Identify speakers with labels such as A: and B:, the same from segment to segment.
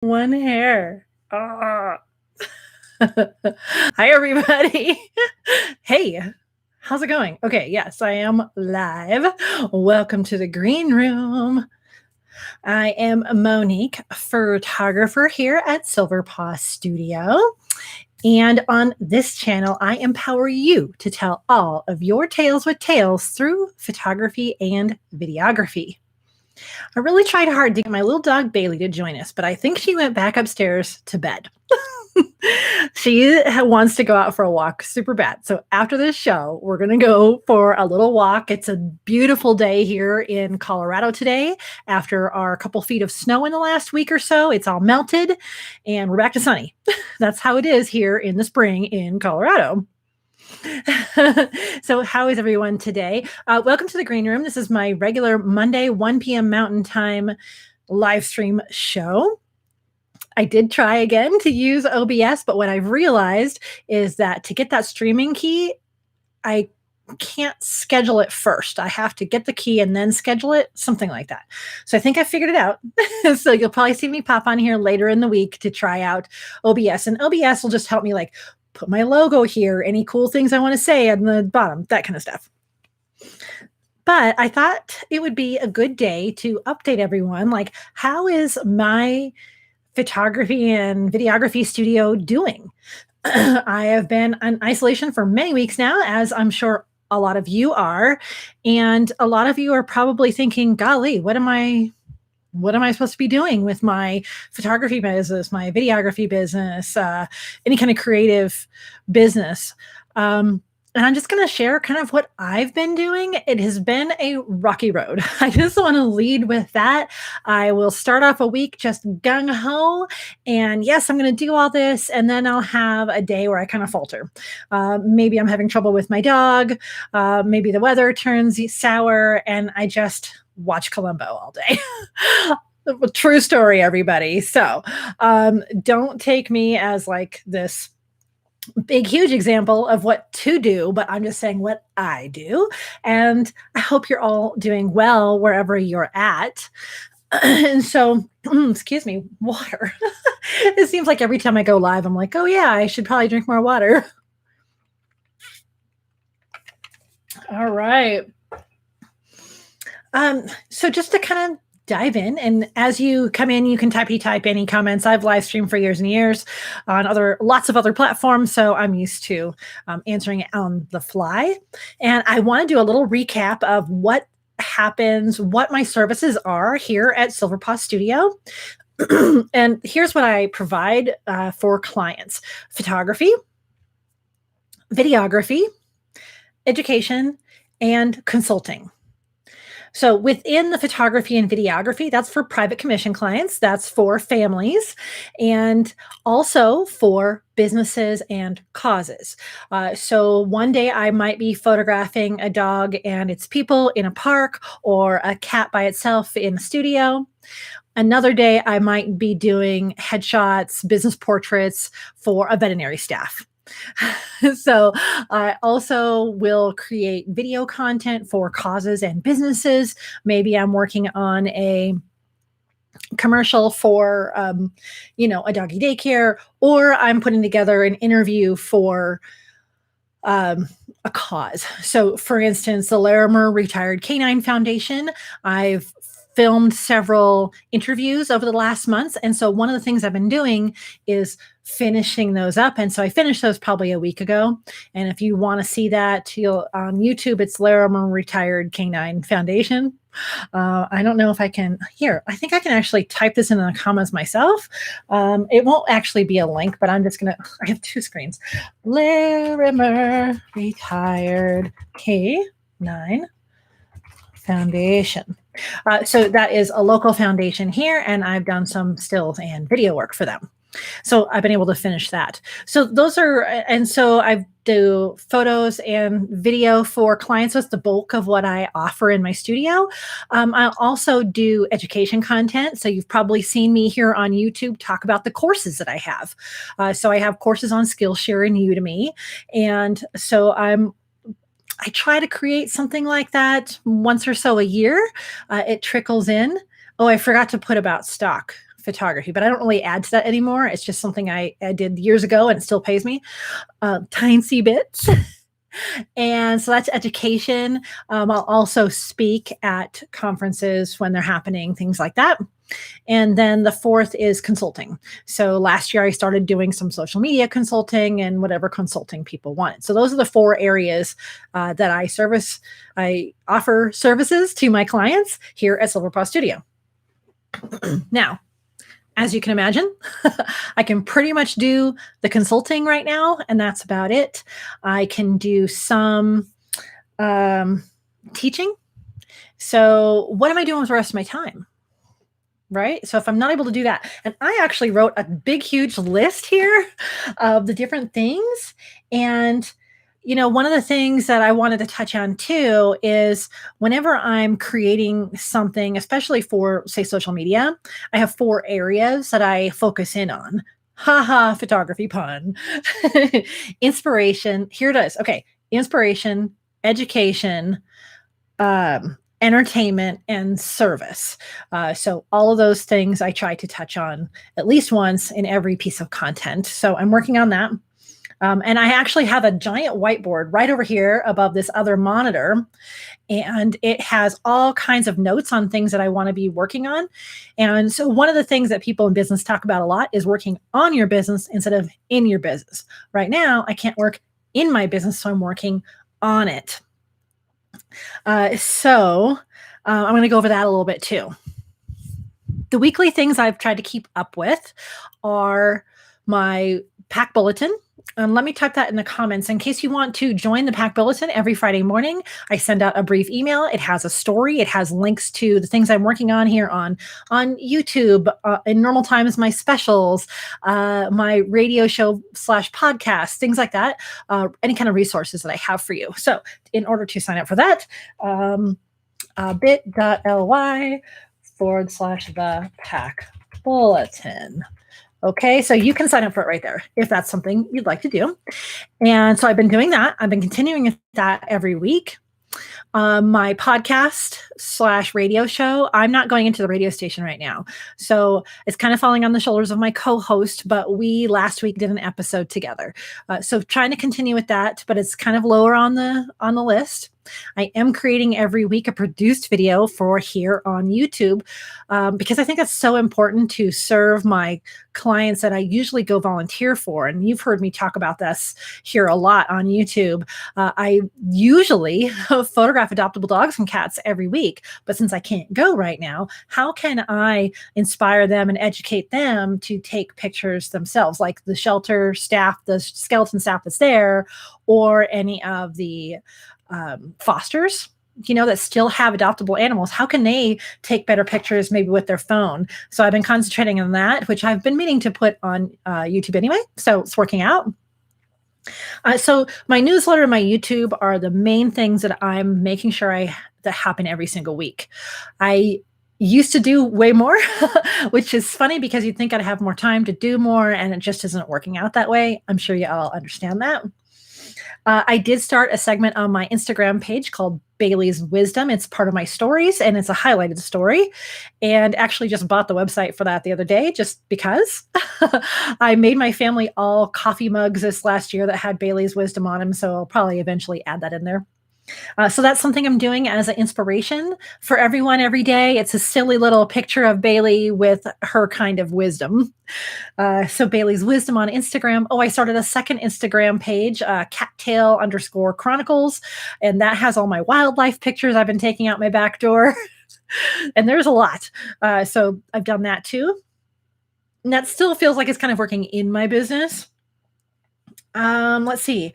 A: One hair. Ah. Hi, everybody. Hey, how's it going? Okay, yes, I am live. Welcome to the green room. I am Monique, photographer here at Silver Paw Studio. And on this channel, I empower you to tell all of your tales with tales through photography and videography. I really tried hard to get my little dog Bailey to join us, but I think she went back upstairs to bed. She wants to go out for a walk super bad. So after this show, we're going to go for a little walk. It's a beautiful day here in Colorado today. After our couple feet of snow in the last week or so, it's all melted and we're back to sunny. That's how it is here in the spring in Colorado. So how is everyone today? Welcome to the green room. This is my regular Monday 1 p.m. Mountain Time live stream show. I did try again to use OBS, but what I've realized is that to get that streaming key, I can't schedule it first. I have to get the key and then schedule it, something like that. So I think I figured it out. So you'll probably see me pop on here later in the week to try out OBS, and OBS will just help me like put my logo here, any cool things I want to say on the bottom, that kind of stuff. But I thought it would be a good day to update everyone. Like, how is my photography and videography studio doing? I have been in isolation for many weeks now, as I'm sure a lot of you are. And a lot of you are probably thinking, golly, what am I supposed to be doing with my photography business, my videography business, any kind of creative business? And I'm just going to share kind of what I've been doing. It has been a rocky road. I just want to lead with that. I will start off a week just gung ho. And yes, I'm going to do all this. And then I'll have a day where I kind of falter. Maybe I'm having trouble with my dog. Maybe the weather turns sour and I just watch Columbo all day. True story, everybody. So don't take me as like this big, huge example of what to do, but I'm just saying what I do. And I hope you're all doing well wherever you're at. And so, excuse me, water. It seems like every time I go live, I'm like, oh yeah, I should probably drink more water. All right. So just to kind of dive in, and as you come in, you can type any comments. I've live streamed for years and years on lots of other platforms, so I'm used to answering it on the fly. And I want to do a little recap of what happens, what my services are here at Silver Paw Studio. And here's what I provide for clients: photography, videography, education, and consulting. So within the photography and videography, that's for private commission clients, that's for families, and also for businesses and causes. So one day I might be photographing a dog and its people in a park, or a cat by itself in a studio. Another day I might be doing headshots, business portraits for a veterinary staff. So I also will create video content for causes and businesses. Maybe I'm working on a commercial for, a doggy daycare, or I'm putting together an interview for a cause. So for instance, the Larimer Retired Canine Foundation, I've filmed several interviews over the last months. And so one of the things I've been doing is finishing those up. And so I finished those probably a week ago. And if you want to see that, on YouTube, it's Larimer Retired Canine Foundation. I don't know if I can, I think I can actually type this in the comments myself. It won't actually be a link, but I'm just going to, I have two screens. Larimer Retired Canine Foundation. So that is a local foundation here, and I've done some stills and video work for them. So I've been able to finish that. So those are, and so I do photos and video for clients. So it's the bulk of what I offer in my studio. I also do education content. So you've probably seen me here on YouTube talk about the courses that I have. So I have courses on Skillshare and Udemy. And so I try to create something like that once or so a year. It trickles in. Oh, I forgot to put about stock photography, but I don't really add to that anymore. It's just something I did years ago and it still pays me tiny bits. And so that's education. I'll also speak at conferences when they're happening, things like that. And then the fourth is consulting. So last year I started doing some social media consulting and whatever consulting people wanted. So those are the four areas that I service. I offer services to my clients here at Silver Paw Studio. Now, as you can imagine, I can pretty much do the consulting right now, and that's about it. I can do some teaching. So what am I doing with the rest of my time? Right? So if I'm not able to do that, and I actually wrote a big, huge list here of the different things. And, one of the things that I wanted to touch on too is whenever I'm creating something, especially for, say, social media, I have four areas that I focus in on. Haha, photography pun. Inspiration. Here it is. Okay. Inspiration, education, entertainment, and service. So all of those things I try to touch on at least once in every piece of content. So I'm working on that. And I actually have a giant whiteboard right over here above this other monitor. And it has all kinds of notes on things that I want to be working on. And so one of the things that people in business talk about a lot is working on your business instead of in your business. Right now, I can't work in my business, so I'm working on it. So I'm going to go over that a little bit too. The weekly things I've tried to keep up with are my pack bulletin. Let me type that in the comments in case you want to join the pack bulletin every Friday morning. I send out a brief email. It has a story. It has links to the things I'm working on here on YouTube, in normal times, my specials, my radio show / podcast, things like that, any kind of resources that I have for you. So in order to sign up for that, bit.ly/the pack bulletin. Okay, so you can sign up for it right there if that's something you'd like to do. And so I've been doing that. I've been continuing that every week. My podcast / radio show, I'm not going into the radio station right now. So it's kind of falling on the shoulders of my co-host, but we last week did an episode together. So trying to continue with that, but it's kind of lower on the list. I am creating every week a produced video for here on YouTube because I think it's so important to serve my clients that I usually go volunteer for. And you've heard me talk about this here a lot on YouTube. I usually photograph adoptable dogs and cats every week, but since I can't go right now, how can I inspire them and educate them to take pictures themselves, like the shelter staff, the skeleton staff that's there, or any of the fosters, that still have adoptable animals? How can they take better pictures maybe with their phone? So I've been concentrating on that, which I've been meaning to put on YouTube anyway. So it's working out. So my newsletter and my YouTube are the main things that I'm making sure that happen every single week. I used to do way more, which is funny because you'd think I'd have more time to do more, and it just isn't working out that way. I'm sure you all understand that. I did start a segment on my Instagram page called Bailey's Wisdom. It's part of my stories, and it's a highlighted story. And actually just bought the website for that the other day just because. I made my family all coffee mugs this last year that had Bailey's Wisdom on them, so I'll probably eventually add that in there. So that's something I'm doing as an inspiration for everyone every day. It's a silly little picture of Bailey with her kind of wisdom. So Bailey's Wisdom on Instagram. Oh, I started a second Instagram page, cattail_chronicles. And that has all my wildlife pictures I've been taking out my back door. And there's a lot. So I've done that too. And that still feels like it's kind of working in my business. Let's see.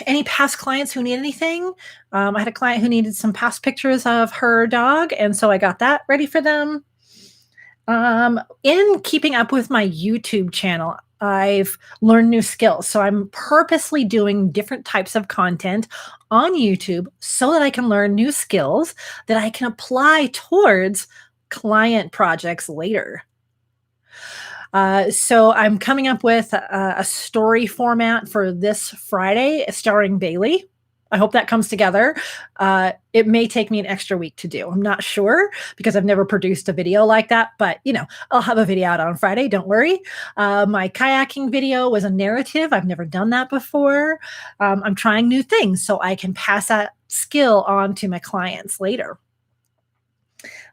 A: Any past clients who need anything? I had a client who needed some past pictures of her dog, and so I got that ready for them. In keeping up with my YouTube channel, I've learned new skills. So I'm purposely doing different types of content on YouTube so that I can learn new skills that I can apply towards client projects later. So I'm coming up with a story format for this Friday starring Bailey. I hope that comes together. It may take me an extra week to do. I'm not sure because I've never produced a video like that, but I'll have a video out on Friday. Don't worry. My kayaking video was a narrative. I've never done that before. I'm trying new things so I can pass that skill on to my clients later.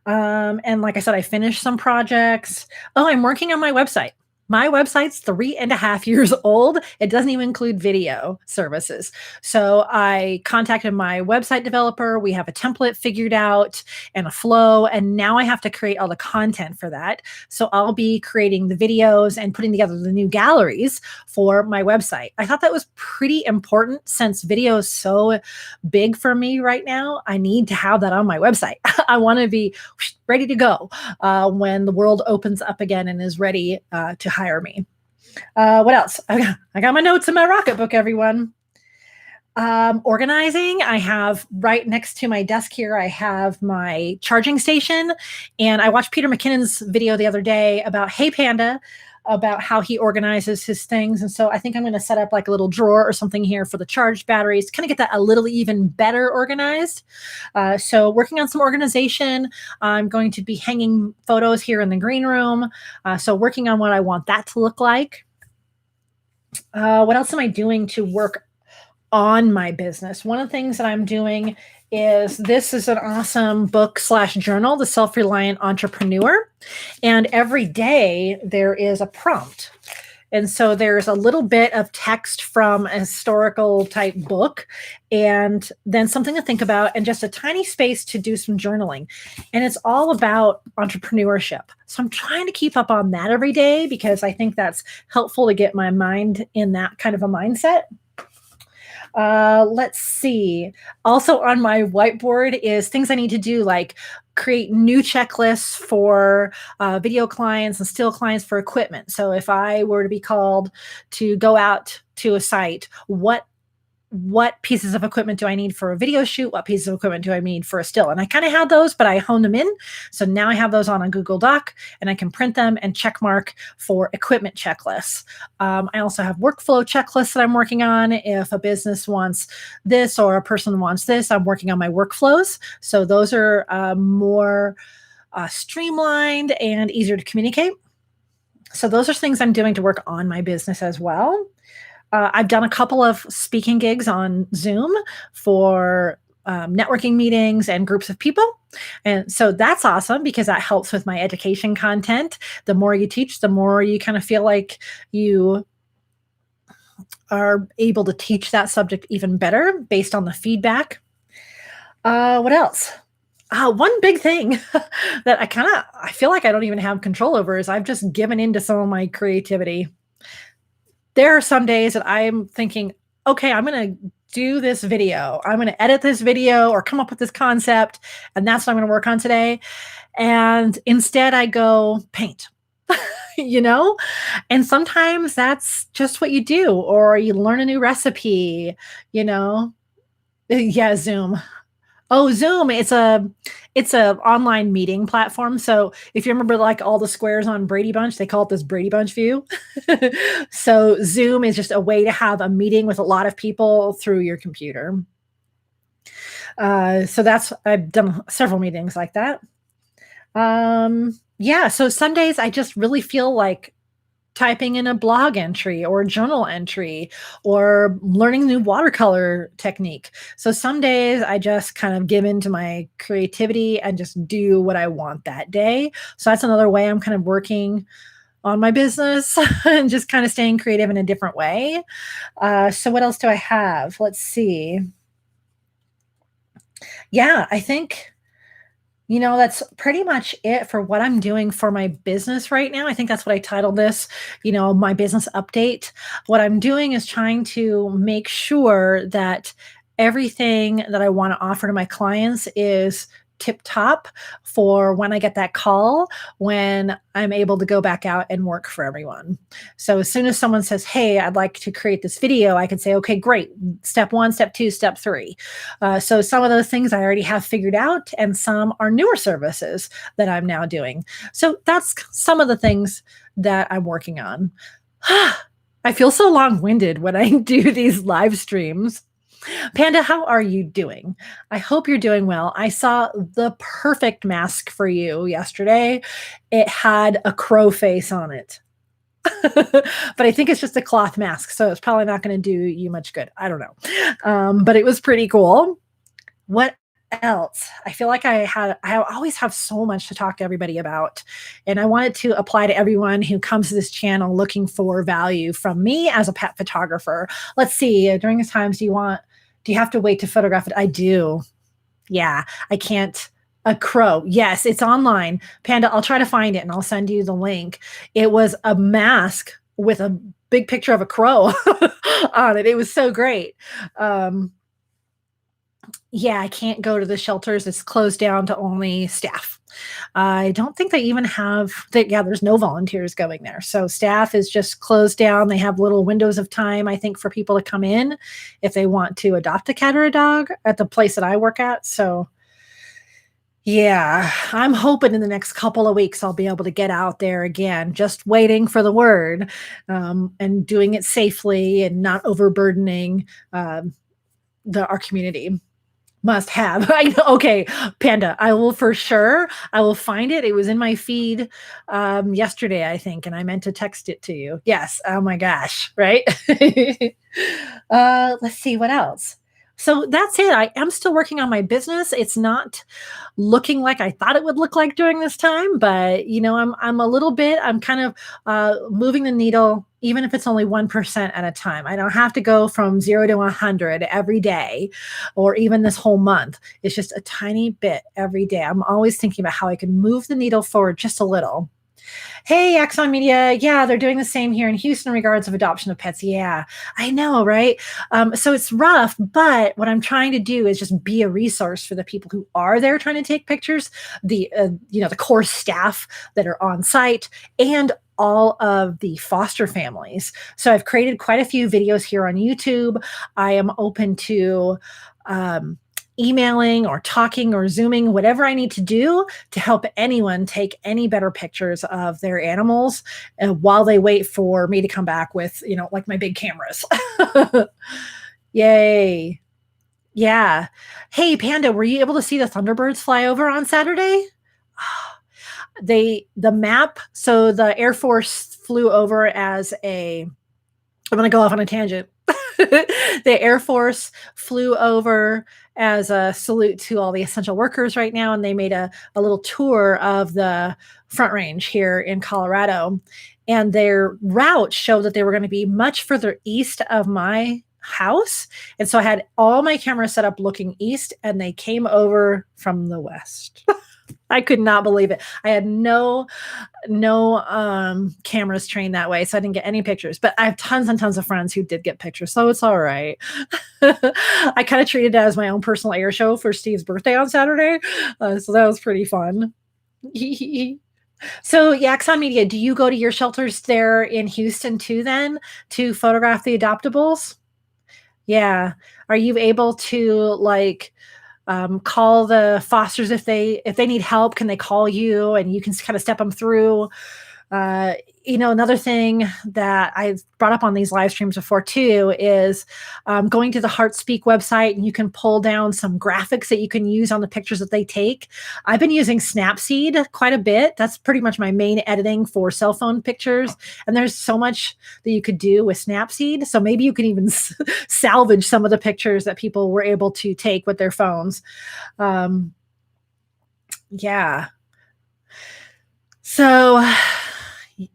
A: And like I said, I finished some projects. Oh, I'm working on my website. My website's 3.5 years old. It doesn't even include video services. So I contacted my website developer. We have a template figured out and a flow. And now I have to create all the content for that. So I'll be creating the videos and putting together the new galleries for my website. I thought that was pretty important since video is so big for me right now. I need to have that on my website. I want to be ready to go when the world opens up again and is ready to hire me. What else? I got my notes in my Rocketbook, everyone. Organizing. I have right next to my desk here, I have my charging station. And I watched Peter McKinnon's video the other day about Hey Panda, about how he organizes his things. And so I think I'm going to set up like a little drawer or something here for the charged batteries to kind of get that a little even better organized. So working on some organization. I'm going to be hanging photos here in the green room. So working on what I want that to look like. What else am I doing to work on my business? One of the things that I'm doing is this is an awesome book/journal, The Self-Reliant Entrepreneur. And every day there is a prompt. And so there's a little bit of text from a historical type book and then something to think about and just a tiny space to do some journaling. And it's all about entrepreneurship. So I'm trying to keep up on that every day because I think that's helpful to get my mind in that kind of a mindset. Let's see. Also on my whiteboard is things I need to do, like create new checklists for video clients and still clients for equipment. So if I were to be called to go out to a site, what pieces of equipment do I need for a video shoot? What pieces of equipment do I need for a still? And I kind of had those, but I honed them in. So now I have those on a Google Doc and I can print them and check mark for equipment checklists. I also have workflow checklists that I'm working on. If a business wants this or a person wants this, I'm working on my workflows. So those are more streamlined and easier to communicate. So those are things I'm doing to work on my business as well. I've done a couple of speaking gigs on Zoom for networking meetings and groups of people. And so that's awesome because that helps with my education content. The more you teach, the more you kind of feel like you are able to teach that subject even better based on the feedback. What else? One big thing that I feel like I don't even have control over is I've just given into some of my creativity. There are some days that I'm thinking, okay, I'm going to do this video. I'm going to edit this video or come up with this concept. And that's what I'm going to work on today. And instead I go paint, and sometimes that's just what you do, or you learn a new recipe, yeah, Zoom. Oh, Zoom. It's a online meeting platform. So if you remember like all the squares on Brady Bunch, they call it this Brady Bunch view. So Zoom is just a way to have a meeting with a lot of people through your computer. So I've done several meetings like that. Yeah. So some days I just really feel like typing in a blog entry or a journal entry or learning new watercolor technique. So some days I just kind of give into my creativity and just do what I want that day. So that's another way I'm kind of working on my business and just kind of staying creative in a different way. So what else do I have? Let's see. Yeah, I think that's pretty much it for what I'm doing for my business right now. I think that's what I titled this, my business update. What I'm doing is trying to make sure that everything that I want to offer to my clients is tip top for when I get that call, when I'm able to go back out and work for everyone. So as soon as someone says, hey, I'd like to create this video, I can say, okay, great. Step 1, step 2, step 3. So some of those things I already have figured out, and some are newer services that I'm now doing. So that's some of the things that I'm working on. I feel so long-winded when I do these live streams. Panda, how are you doing? I hope you're doing well. I saw the perfect mask for you yesterday. It had a crow face on it. But I think it's just a cloth mask, so it's probably not going to do you much good. I don't know. But it was pretty cool. What else? I feel like I always have so much to talk to everybody about. And I wanted to apply to everyone who comes to this channel looking for value from me as a pet photographer. Let's see, during these times, do you have to wait to photograph it? I do. Yeah, I can't. A crow. Yes, it's online. Panda, I'll try to find it and I'll send you the link. It was a mask with a big picture of a crow on it. It was so great. Yeah, I can't go to the shelters. It's closed down to only staff. I don't think they even have that. Yeah, there's no volunteers going there. So staff is just closed down. They have little windows of time, I think, for people to come in if they want to adopt a cat or a dog at the place that I work at. So yeah, I'm hoping in the next couple of weeks I'll be able to get out there again, just waiting for the word, and doing it safely and not overburdening our community. Must have. I know. Okay, Panda, I will for sure. I will find it. It was in my feed yesterday, I think, and I meant to text it to you. Yes. Oh my gosh. Right. Let's see what else. So that's it. I am still working on my business. It's not looking like I thought it would look like during this time, but I'm a little bit. I'm kind of moving the needle, even if it's only 1% at a time. I don't have to go from 0 to 100 every day, or even this whole month. It's just a tiny bit every day. I'm always thinking about how I can move the needle forward just a little. Hey, Axon Media. Yeah, they're doing the same here in Houston in regards of adoption of pets. Yeah, I know, right? So it's rough, but what I'm trying to do is just be a resource for the people who are there trying to take pictures, the core staff that are on site, and all of the foster families. So I've created quite a few videos here on YouTube. I am open to emailing or talking or Zooming, whatever I need to do to help anyone take any better pictures of their animals while they wait for me to come back with, like my big cameras. Yay. Yeah. Hey, Panda, were you able to see the Thunderbirds fly over on Saturday? The map, so the Air Force flew over as I'm going to go off on a tangent. The Air Force flew over as a salute to all the essential workers right now, and they made a little tour of the Front Range here in Colorado. And their route showed that they were going to be much further east of my house. And so I had all my cameras set up looking east, and they came over from the west. I could not believe it. I had no cameras trained that way, so I didn't get any pictures. But I have tons and tons of friends who did get pictures, so it's all right. I kind of treated it as my own personal air show for Steve's birthday on Saturday, so that was pretty fun. So, Yaxon Media, do you go to your shelters there in Houston too, then, to photograph the adoptables? Yeah. Are you able to call the fosters if they need help? Can they call you and you can kind of step them through? Another thing that I've brought up on these live streams before too is going to the HeartSpeak website, and you can pull down some graphics that you can use on the pictures that they take. I've been using Snapseed quite a bit. That's pretty much my main editing for cell phone pictures. And there's so much that you could do with Snapseed. So maybe you can even salvage some of the pictures that people were able to take with their phones. Yeah. So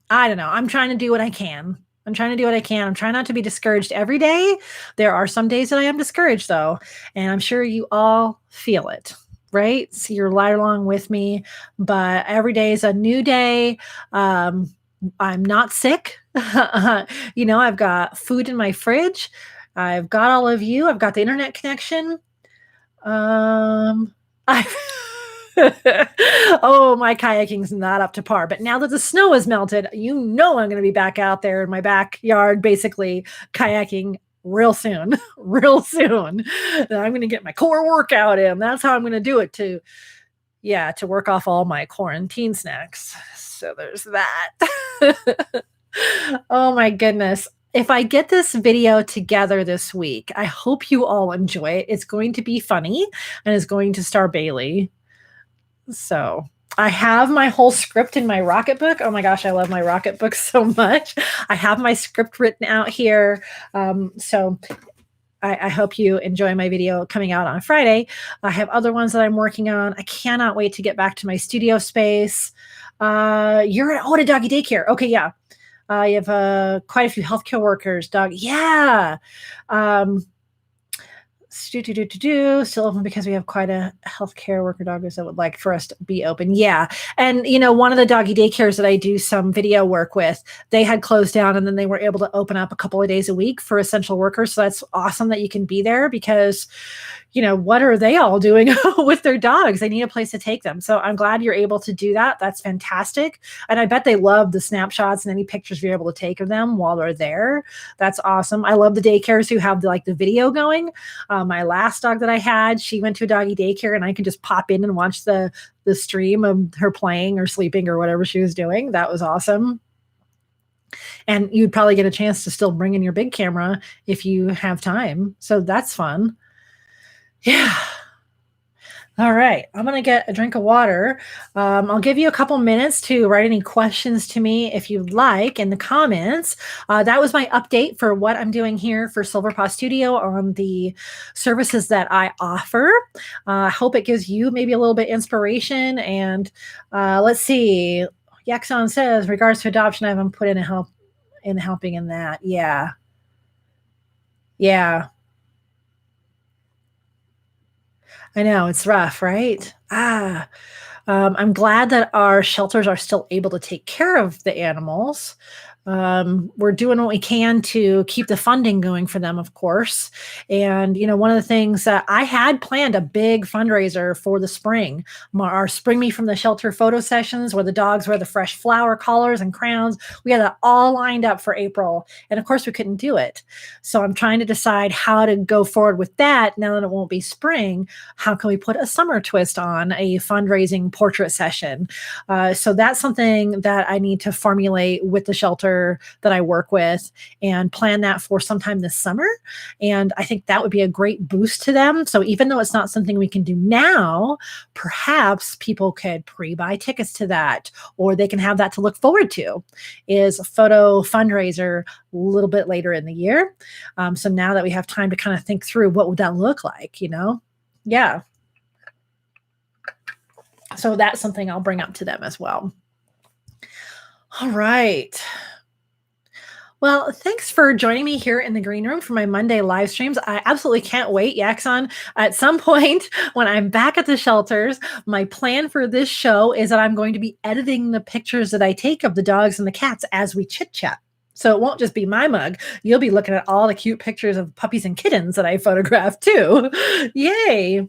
A: I don't know. I'm trying to do what I can. I'm trying not to be discouraged every day. There are some days that I am discouraged, though. And I'm sure you all feel it, right? So you're right along with me. But every day is a new day. I'm not sick. I've got food in my fridge. I've got all of you. I've got the internet connection. Oh, my kayaking's not up to par. But now that the snow has melted, I'm going to be back out there in my backyard, basically kayaking real soon. Real soon. I'm going to get my core workout in. That's how I'm going to do it to work off all my quarantine snacks. So there's that. Oh my goodness. if I get this video together this week, I hope you all enjoy it. It's going to be funny and it's going to star Bailey. So I have my whole script in my Rocketbook. Oh my gosh, I love my Rocketbook so much. I have my script written out here. So I hope you enjoy my video coming out on Friday. I have other ones that I'm working on. I cannot wait to get back to my studio space. You're at a doggy daycare. Okay, yeah. You have quite a few healthcare workers, dog. Yeah. Still open because we have quite a healthcare worker doggers that would like for us to be open. Yeah. And, one of the doggy daycares that I do some video work with, they had closed down and then they were able to open up a couple of days a week for essential workers. So that's awesome that you can be there because, what are they all doing with their dogs? They need a place to take them. So I'm glad you're able to do that. That's fantastic. And I bet they love the snapshots and any pictures you're able to take of them while they're there. That's awesome. I love the daycares who have the video going. My last dog that I had, she went to a doggy daycare and I could just pop in and watch the stream of her playing or sleeping or whatever she was doing. That was awesome. And you'd probably get a chance to still bring in your big camera if you have time. So that's fun. Yeah. All right. I'm going to get a drink of water. I'll give you a couple minutes to write any questions to me if you'd like in the comments. That was my update for what I'm doing here for Silverpaw Studio on the services that I offer. I hope it gives you maybe a little bit inspiration. And let's see. Yaxon says, regards to adoption, I haven't put in helping in that. Yeah. Yeah. I know, it's rough, right? I'm glad that our shelters are still able to take care of the animals. We're doing what we can to keep the funding going for them, of course. And, one of the things that I had planned a big fundraiser for the spring, our Spring Me from the Shelter photo sessions where the dogs wear the fresh flower collars and crowns. We had that all lined up for April. And of course we couldn't do it. So I'm trying to decide how to go forward with that now that it won't be spring. How can we put a summer twist on a fundraising portrait session? So that's something that I need to formulate with the shelter that I work with and plan that for sometime this summer. And I think that would be a great boost to them. So even though it's not something we can do now, perhaps people could pre-buy tickets to that, or they can have that to look forward to, is a photo fundraiser a little bit later in the year. So now that we have time to kind of think through what would that look like, Yeah. So that's something I'll bring up to them as well. All right. Well, thanks for joining me here in the green room for my Monday live streams. I absolutely can't wait, Yaxon. At some point when I'm back at the shelters, my plan for this show is that I'm going to be editing the pictures that I take of the dogs and the cats as we chit chat. So it won't just be my mug. You'll be looking at all the cute pictures of puppies and kittens that I photographed too. Yay.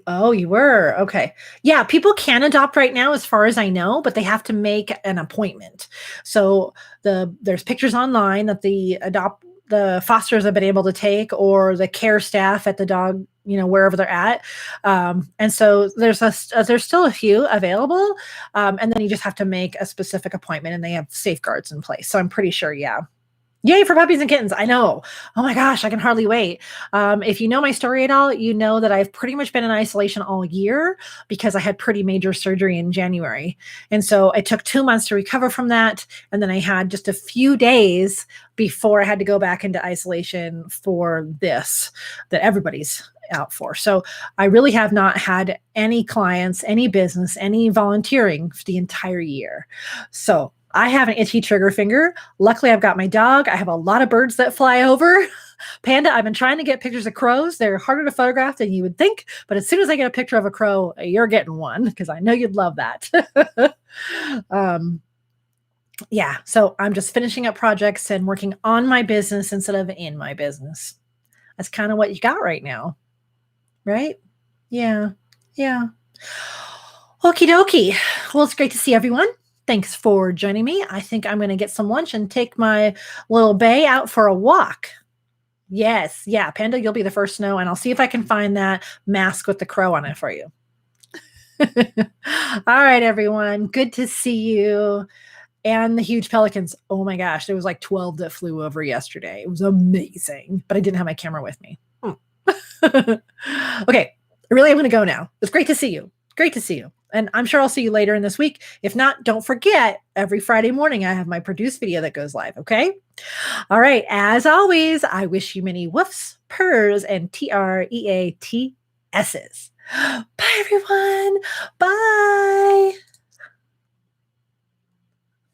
A: Oh, you were. Okay. Yeah, people can adopt right now as far as I know, but they have to make an appointment. So there's pictures online that the fosters have been able to take, or the care staff at the dog, wherever they're at. And so there's still a few available. And then you just have to make a specific appointment and they have safeguards in place. So I'm pretty sure, yeah. Yay for puppies and kittens. I know. Oh my gosh, I can hardly wait. If you know my story at all, you know that I've pretty much been in isolation all year because I had pretty major surgery in January. And so it took 2 months to recover from that. And then I had just a few days before I had to go back into isolation for this that everybody's out for. So I really have not had any clients, any business, any volunteering for the entire year. So I have an itchy trigger finger. Luckily, I've got my dog. I have a lot of birds that fly over. Panda, I've been trying to get pictures of crows. They're harder to photograph than you would think. But as soon as I get a picture of a crow, you're getting one because I know you'd love that. Yeah, so I'm just finishing up projects and working on my business instead of in my business. That's kind of what you got right now. Right? Yeah. Yeah. Okie dokie. Well, it's great to see everyone. Thanks for joining me. I think I'm going to get some lunch and take my little bae out for a walk. Yes. Yeah. Panda, you'll be the first to know. And I'll see if I can find that mask with the crow on it for you. All right, everyone. Good to see you. and the huge pelicans. Oh my gosh, there was like 12 that flew over yesterday. It was amazing, but I didn't have my camera with me. Okay, I really am going to go now. It's great to see you. Great to see you. And I'm sure I'll see you later in this week. If not, don't forget, every Friday morning, I have my produced video that goes live, okay? All right, as always, I wish you many woofs, purrs, and TREATSs. Bye, everyone. Bye.